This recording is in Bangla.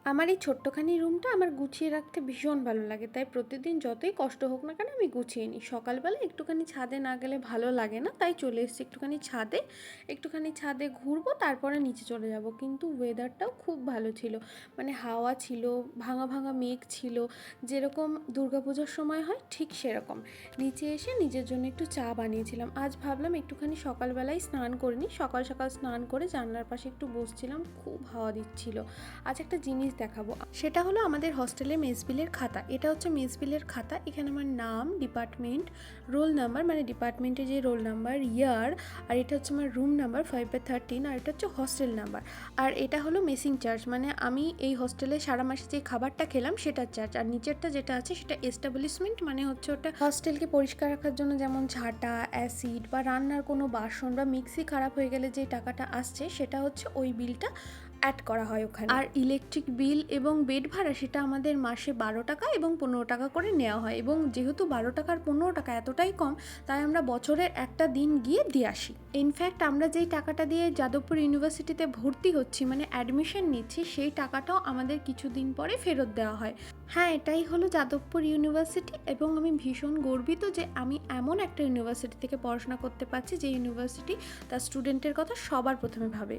আমার এই ছোট্টখানি রুমটা আমার গুছিয়ে রাখতে ভীষণ ভালো লাগে, তাই প্রতিদিন যতই কষ্ট হোক না কেন আমি গুছিয়ে নিই। সকালবেলা একটুখানি ছাদে না গেলে ভালো লাগে না, তাই চলে এসেছি একটুখানি ছাদে ঘুরবো, তারপরে নিচে চলে যাব। কিন্তু ওয়েদারটাও খুব ভালো ছিল, মানে হাওয়া ছিল, ভাঙা ভাঙা মেঘ ছিল, যেরকম দুর্গাপূজার সময় হয় ঠিক সেরকম। নিচে এসে নিজের জন্য একটু চা বানিয়েছিলাম। আজ ভাবলাম একটুখানি সকালবেলায় স্নান করে নিই। সকাল সকাল স্নান করে জানলার পাশে একটু বসছিলাম, খুব হাওয়া দিচ্ছিল। আজ একটা জিনিস দেখাবো, সেটা হলো আমাদের হস্টেলে মেস বিলের খাতা। এটা হচ্ছে মেস বিলের খাতা। এখানে আমার নাম, ডিপার্টমেন্ট, রোল নাম্বার, মানে ডিপার্টমেন্টের যে রোল নাম্বার, ইয়ার, আর এটা হচ্ছে আমার রুম নাম্বার 5/13, আর এটা হচ্ছে হস্টেল নাম্বার। আর এটা হলো মেসিং চার্জ, মানে আমি এই হস্টেলে সারা মাসে যে খাবারটা খেলাম সেটার চার্জ। আর নিচেরটা যেটা আছে সেটা এস্টাবলিশমেন্ট, মানে হচ্ছে ওটা হস্টেলকে পরিষ্কার রাখার জন্য, যেমন ঝাঁটা, অ্যাসিড বা রান্নার কোনো বাসন বা মিক্সি খারাপ হয়ে গেলে যে টাকাটা আসছে সেটা হচ্ছে ওই বিলটা অ্যাড করা হয় ওখানে। আর ইলেকট্রিক বিল এবং বেড ভাড়া সেটা আমাদের মাসে 12 টাকা এবং 15 টাকা করে নেওয়া হয়, এবং যেহেতু 12 টাকা আর 15 টাকা এতটাই কম, তাই আমরা বছরের একটা দিন গিয়ে দিয়ে আসি। ইনফ্যাক্ট আমরা যেই টাকাটা দিয়ে যাদবপুর ইউনিভার্সিটিতে ভর্তি হচ্ছি, মানে অ্যাডমিশন নিচ্ছি, সেই টাকাটাও আমাদের কিছুদিন পরে ফেরত দেওয়া হয়। হ্যাঁ, এটাই হলো যাদবপুর ইউনিভার্সিটি, এবং আমি ভীষণ গর্বিত যে আমি এমন একটা ইউনিভার্সিটি থেকে পড়াশোনা করতে পারছি যে ইউনিভার্সিটি তার স্টুডেন্টের কথা সবার প্রথমে ভাবে।